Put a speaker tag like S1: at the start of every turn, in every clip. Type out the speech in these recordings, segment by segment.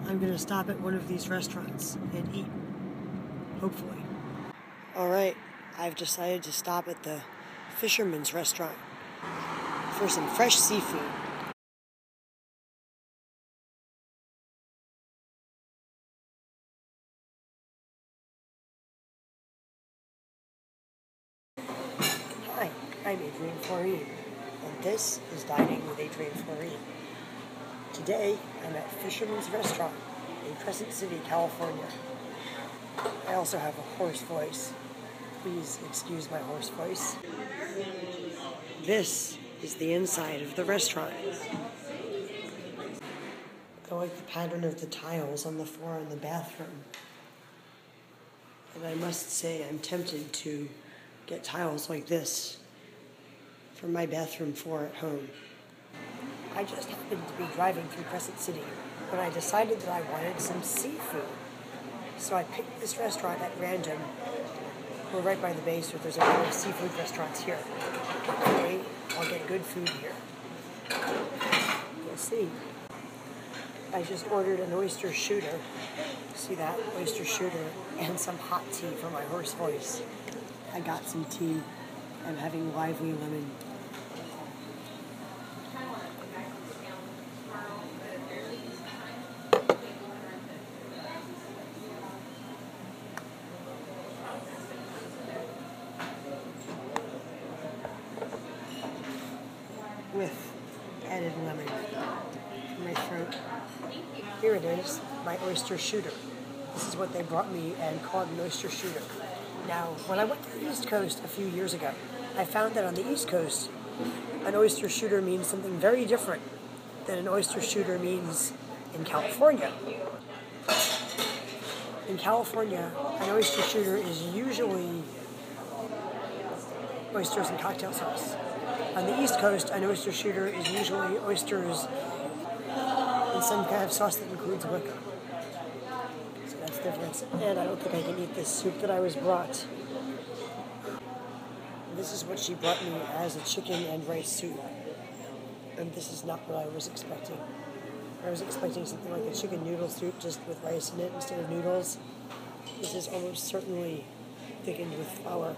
S1: I'm going to stop at one of these restaurants and eat, hopefully. Alright, I've decided to stop at the Fisherman's restaurant for some fresh seafood. Hi, I'm Adrienne Floreen, and this is Dining with Adrienne Floreen. Today, I'm at Fisherman's Restaurant in Crescent City, California. I also have a hoarse voice. Please excuse my hoarse voice. This is the inside of the restaurant. I like the pattern of the tiles on the floor in the bathroom. And I must say I'm tempted to get tiles like this for my bathroom floor at home. I just happened to be driving through Crescent City when I decided that I wanted some seafood. So I picked this restaurant at random. We're right by the bay, so there's a lot of seafood restaurants here. Hopefully, I'll get good food here. We'll see. I just ordered an oyster shooter. See that? Oyster shooter and some hot tea for my hoarse voice. I got some tea. I'm having lively lemon. With added lemon for my throat. Here it is, my oyster shooter. This is what they brought me and called an oyster shooter. Now, when I went to the East Coast a few years ago, I found that on the East Coast, an oyster shooter means something very different than an oyster shooter means in California. In California, an oyster shooter is usually oysters and cocktail sauce. On the East Coast, an oyster shooter is usually oysters and some kind of sauce that includes liquor. So that's the difference. And I don't think I can eat this soup that I was brought. This is what she brought me as a chicken and rice soup. And this is not what I was expecting. I was expecting something like a chicken noodle soup just with rice in it instead of noodles. This is almost certainly thickened with flour.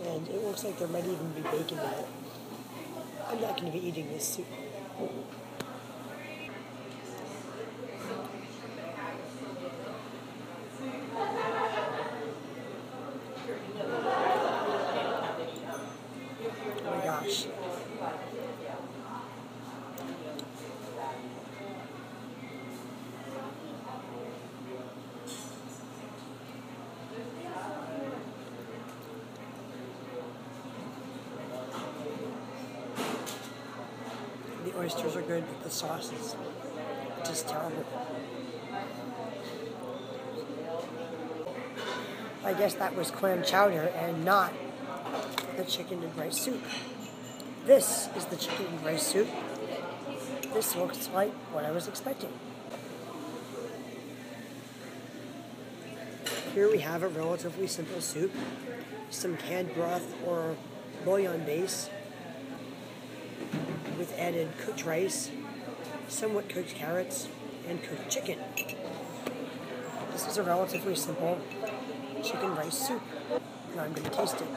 S1: And it looks like there might even be bacon in it. I'm not going to be eating this soup. Oh my gosh. The oysters are good, but the sauce is just terrible. I guess that was clam chowder and not the chicken and rice soup. This is the chicken and rice soup. This looks like what I was expecting. Here we have a relatively simple soup, some canned broth or bouillon base, with added cooked rice, somewhat cooked carrots, and cooked chicken. This is a relatively simple chicken rice soup. Now I'm going to taste it.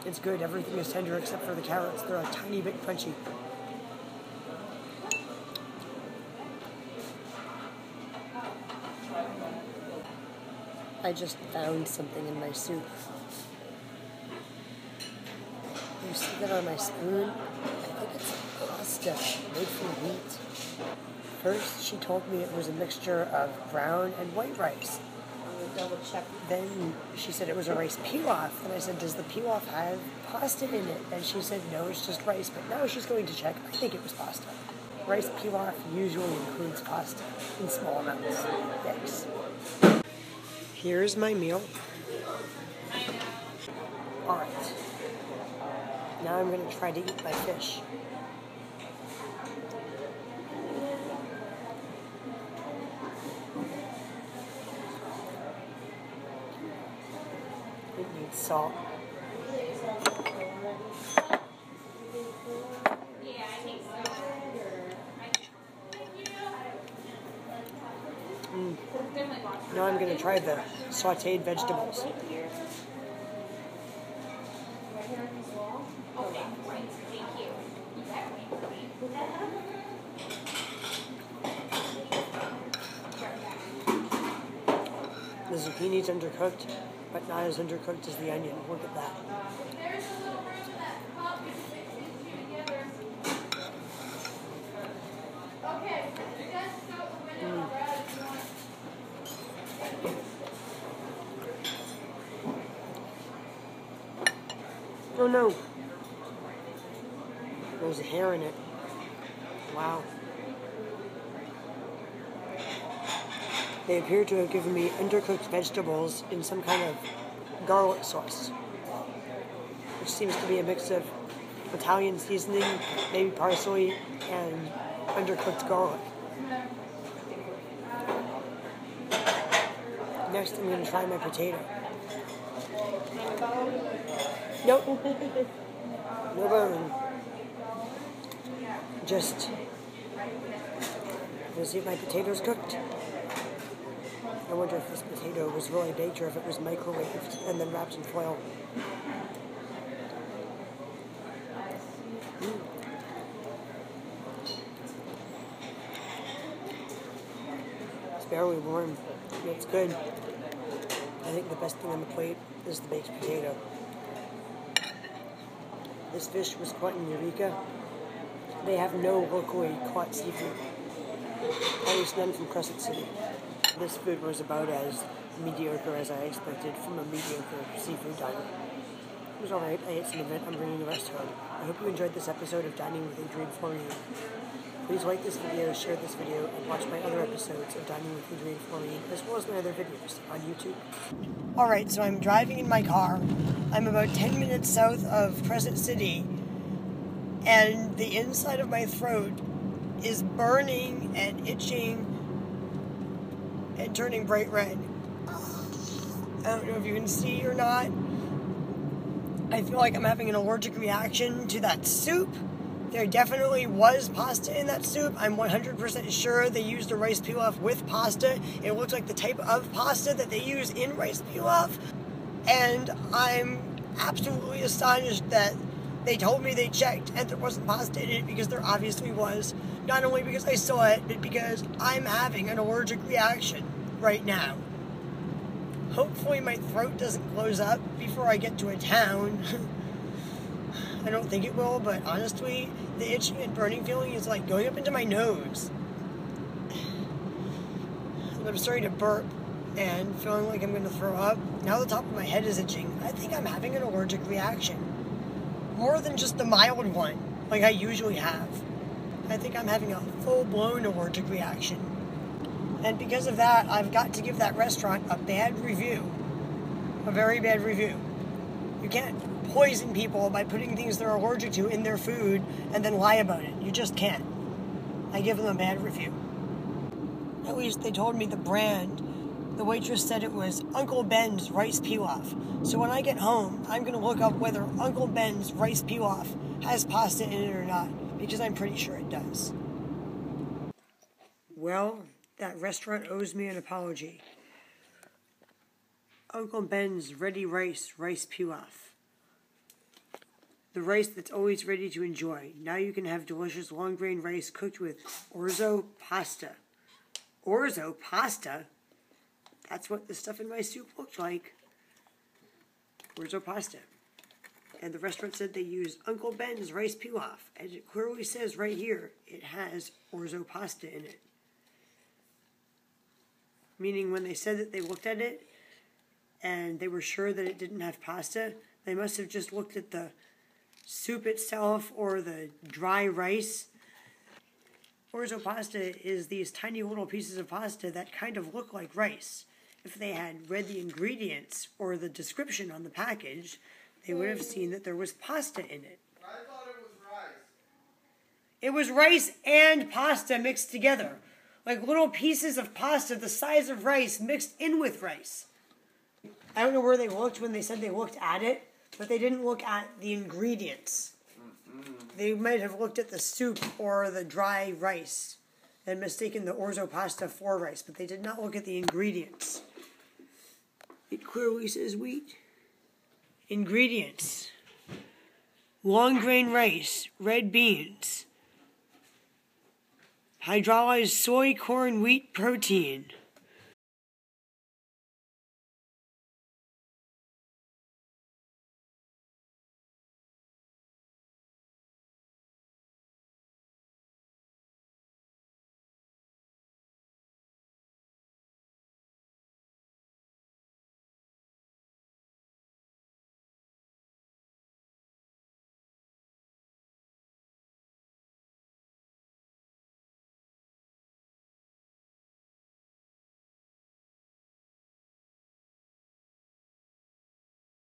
S1: It's good. Everything is tender except for the carrots. They're a tiny bit crunchy. I just found something in my soup. You see that on my spoon? I think it's pasta made from wheat. First, she told me it was a mixture of brown and white rice. Double check. Then she said it was a rice pilaf, and I said, does the pilaf have pasta in it? And she said, no, it's just rice, but now she's going to check. I think it was pasta. Rice pilaf usually includes pasta in small amounts. Thanks. Here's my meal. Alright. Now I'm going to try to eat my fish. It needs salt. Now I'm going to try the sauteed vegetables. The zucchini's undercooked, but not as undercooked as the onion. Look at that. Oh no! There's a hair in it. Wow. They appear to have given me undercooked vegetables in some kind of garlic sauce, which seems to be a mix of Italian seasoning, maybe parsley, and undercooked garlic. Next, I'm going to try my potato. Nope. No bone. Just, let's see if my potato's cooked. I wonder if this potato was really baked or if it was microwaved and then wrapped in foil. It's barely warm. It's good. I think the best thing on the plate is the baked potato. This fish was caught in Eureka. They have no locally caught seafood. At least none from Crescent City. This food was about as mediocre as I expected from a mediocre seafood diner. It was alright. I ate some of it. I'm bringing the rest home. I hope you enjoyed this episode of Dining with Adrienne Floreen. Please like this video, share this video, and watch my other episodes of Dining with Adrienne Floreen, as well as my other videos on YouTube. Alright, so I'm driving in my car. I'm about 10 minutes south of Crescent City, and the inside of my throat is burning and itching and turning bright red. I don't know if you can see or not. I feel like I'm having an allergic reaction to that soup. There definitely was pasta in that soup. I'm 100% sure they used a rice pilaf with pasta. It looks like the type of pasta that they use in rice pilaf. And I'm absolutely astonished that they told me they checked and there wasn't pasta in it, because there obviously was. Not only because I saw it, but because I'm having an allergic reaction right now. Hopefully my throat doesn't close up before I get to a town. I don't think it will, but honestly, the itching and burning feeling is like going up into my nose. And I'm starting to burp and feeling like I'm going to throw up. Now the top of my head is itching. I think I'm having an allergic reaction. More than just the mild one, like I usually have. I think I'm having a full-blown allergic reaction. And because of that, I've got to give that restaurant a bad review. A very bad review. You can't poison people by putting things they're allergic to in their food and then lie about it. You just can't. I give them a bad review. At least they told me the brand. The waitress said it was Uncle Ben's rice pilaf. So when I get home, I'm going to look up whether Uncle Ben's rice pilaf has pasta in it or not, because I'm pretty sure it does. Well, that restaurant owes me an apology. Uncle Ben's Ready Rice pilaf. The rice that's always ready to enjoy. Now you can have delicious long grain rice cooked with orzo pasta. Orzo pasta? That's what the stuff in my soup looked like. Orzo pasta. And the restaurant said they used Uncle Ben's rice pilaf. And it clearly says right here, it has orzo pasta in it. Meaning when they said that they looked at it and they were sure that it didn't have pasta, they must have just looked at the soup itself or the dry rice Orzo pasta is these tiny little pieces of pasta that kind of look like rice. If they had read the ingredients or the description on the package, they would have seen that there was pasta in it.
S2: I thought it was rice.
S1: It was rice and pasta mixed together. Like little pieces of pasta the size of rice mixed in with rice. I don't know where they looked when they said they looked at it, but they didn't look at the ingredients. They might have looked at the soup or the dry rice and mistaken the orzo pasta for rice, but they did not look at the ingredients. It clearly says wheat. Ingredients: long grain rice, red beans, hydrolyzed soy, corn, wheat protein,